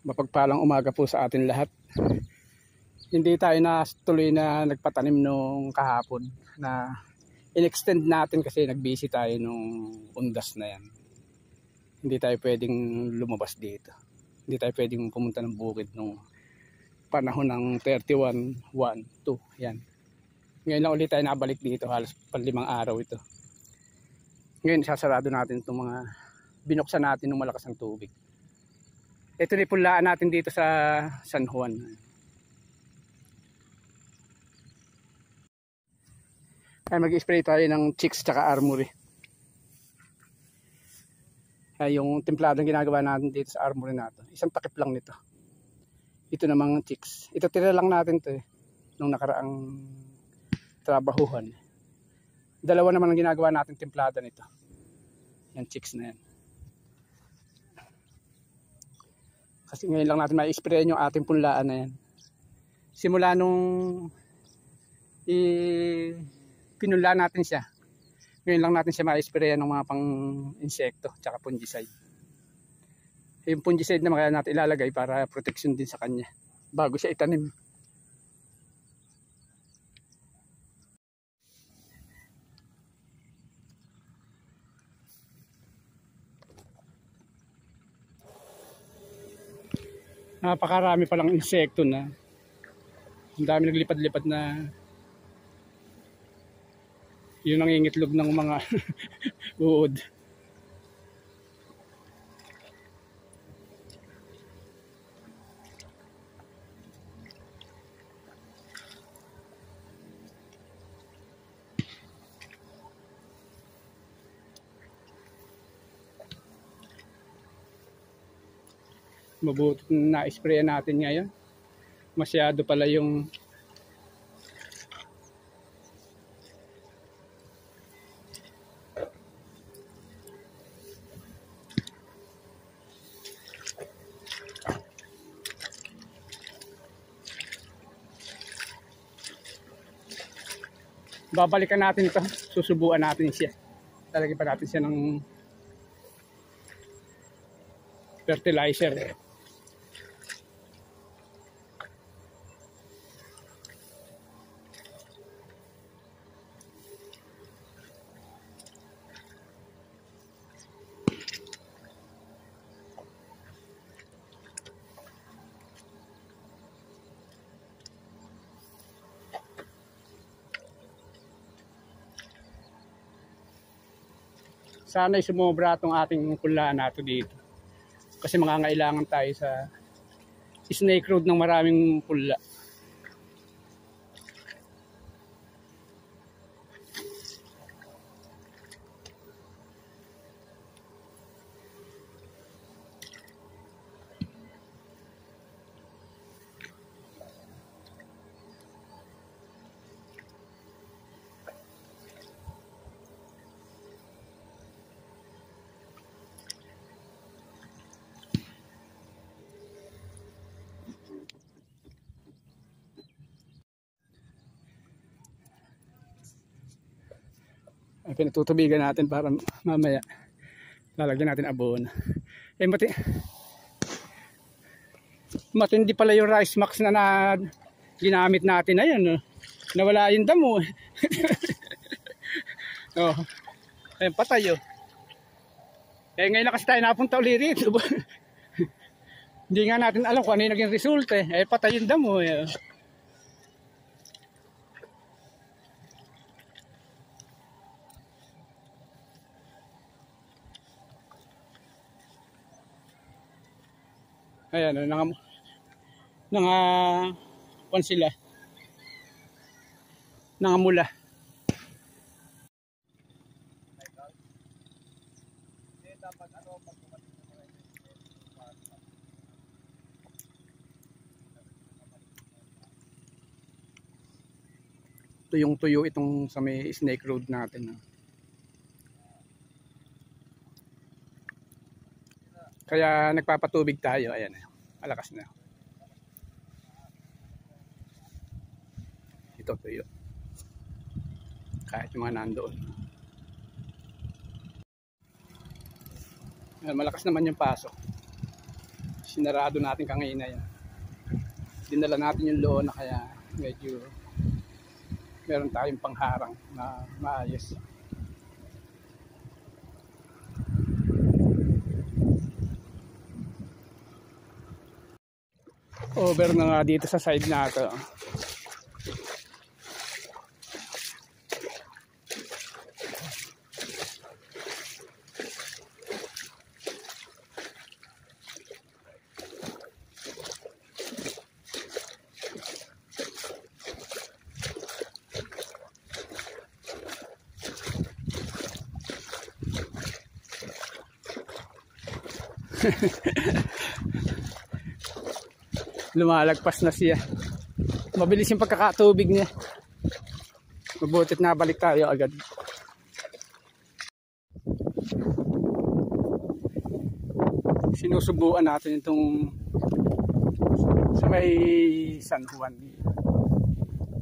Mapagpalang umaga po sa atin lahat. Hindi tayo na tuloy na nagpatanim nung kahapon na in-extend natin kasi nag-busy tayo nung undas na yan. Hindi tayo pwedeng lumabas dito. Hindi tayo pwedeng pumunta ng bukid nung panahon ng 31, 1, 2. Yan. Ngayon lang ulit tayo nabalik dito, halos 5 araw ito. Ngayon sasarado natin itong mga binuksan natin ng malakas ng tubig. Ito na pulaan natin dito sa San Juan. Ay mag-spray tayo ng Chicks tsaka Armory. Ay yung templadong ginagawa natin dito sa Armory natin. Isang takip lang nito. Ito namang Chicks. Ito tira lang natin to nung nakaraang trabahuhan. Dalawa naman ang ginagawa natin templada nito. Yan Chicks na yan. Kasi ngayon lang natin ma-spray yung ating punlaan na yan. Simula nung pinunla natin siya. Ngayon lang natin siya ma-spray ng mga pang-insekto tsaka fungicide. Yung fungicide na kaya natin ilalagay para protection din sa kanya bago siya itanim. Napakarami palang insekto na. Ang dami naglipad-lipad na yung nangingitlog ng mga uod. Mabuti na na-spray natin ngayon. Masyado pala yung babalikan natin ito. Susubuan natin siya. Lalagyan pa natin siya ng fertilizer. Sana'y sumobra itong ating punlaan nato dito. Kasi mangangailangan tayo sa snake road ng maraming pula. Ay, pinatutubigan natin para mamaya lalagyan natin abon. Eh matindi pala yung rice max na ginamit natin. Ayun, nawala yung damo. Oh, ayun, patay oh. Eh ngayon na kasi tayo napunta ulit rito. Hindi nga natin alam kung ano yung naging result eh. Patay yung damo eh. Ayan, kung sila nangamula. Tuyong-tuyo itong sa may snake road natin. Kaya nagpapatubig tayo. Ayan, malakas na. Ito tuyo. Kahit yung mga nandoon. Ayan, malakas naman yung pasok. Sinarado natin kanina yan. Dinala natin yung lona kaya medyo meron tayong pangharang na maayos. Over na nga dito sa side na ito. Lumalagpas na siya. Mabilis yung pagkakatubig niya. Mabutit na balik tayo agad. Sinusubuan natin itong sa may San Juan.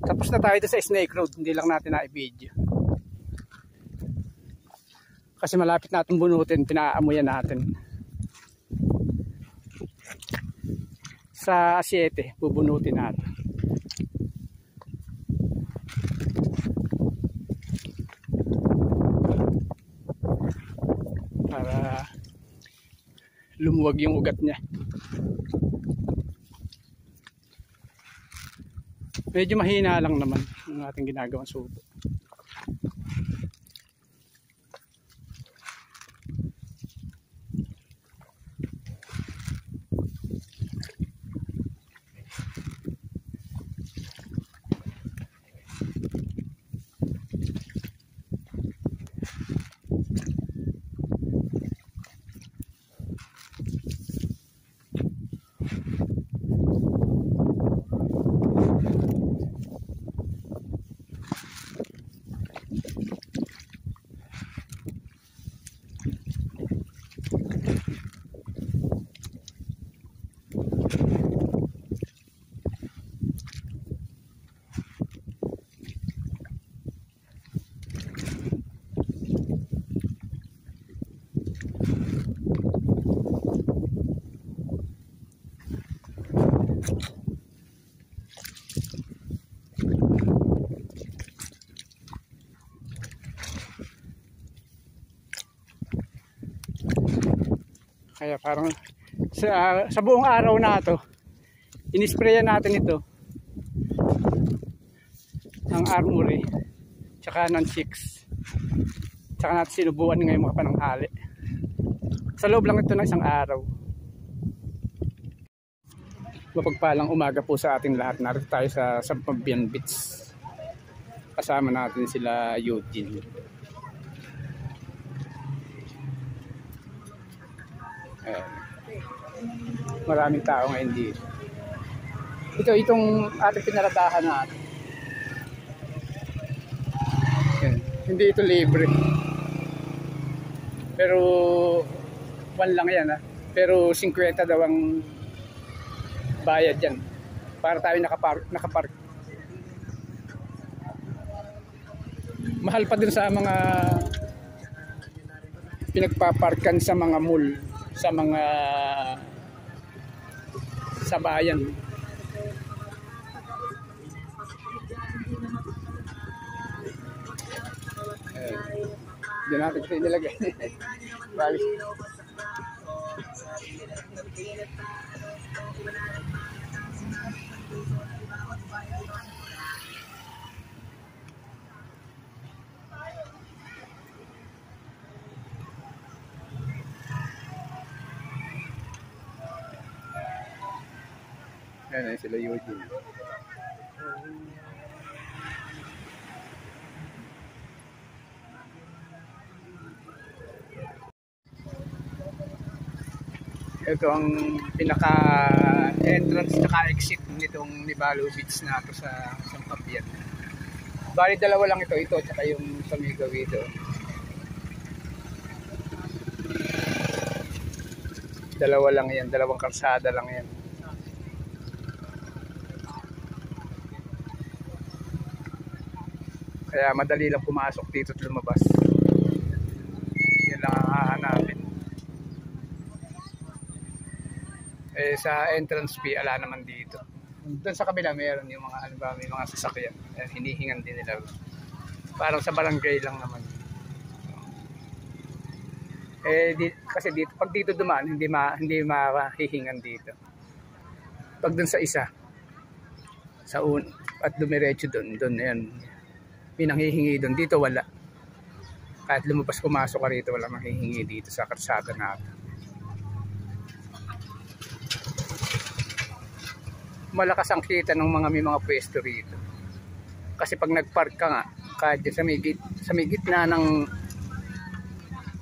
Tapos na tayo sa Snake Road. Hindi lang natin na-i-video. Kasi malapit natin bunutin. Pinaamuyan natin. Sa 7 bubunutin natin. Para lumuwag yung ugat niya. Medyo mahina lang naman ang ating ginagawang subo. Kaya parang sa buong araw na ito, inisprayan natin ito ng Armory tsaka ng Chicks, tsaka natin sinubuan ngayong mga pananghali. Sa loob lang ito ng isang araw. Mapagpalang umaga po sa ating lahat. Narito tayo sa Sampabian Beach. Kasama natin sila Eugene. Maraming tao ngayon dito. Itong ating pinaradahan natin. Hindi ito libre. Pero 1 lang yan, ha. Pero 50 daw ang bayad yan. Para tayo nakapark. Mahal pa din sa mga pinagpaparkan sa mga mall, sa mga sa bayan. Diyan natin ito inilagay. Bali. Yan ay sila Eugene. Ito ang pinaka entrance at exit nitong Nivalo Beach na ito sa Sampabian. Bali dalawa lang ito at saka yung sa Migawi ito. Dalawa lang yan, dalawang kalsada lang yan. Kaya madali lang pumasok dito at lumabas. Yan lang ang hahanapin. Eh, sa entrance fee, ala naman dito. Doon sa kabila, meron yung mga, ano ba, may mga sasakyan. Eh, hinihingan din nila. Parang sa barangay lang naman. Eh, kasi dito, pag dito dumaan, hindi mahihingan dito. Pag doon sa isa, at dumiretso doon, yan. May nanghihingi doon. Dito wala. Kahit lumabas pumasok ka rito, wala manghihingi dito sa karsada natin. Malakas ang kita ng may mga pwesto rito. Kasi pag nagpark ka nga, kahit sa may gitna ng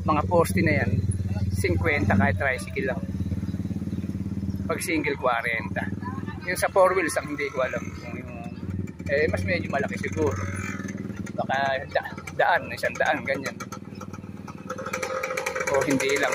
mga poste na yan, 50 kahit tricycle lang. Pag single, 40. Yung sa 4 wheels ang hindi ko alam kung yung, mas medyo malaki siguro. Baka isang daan, ganyan. O hindi lang.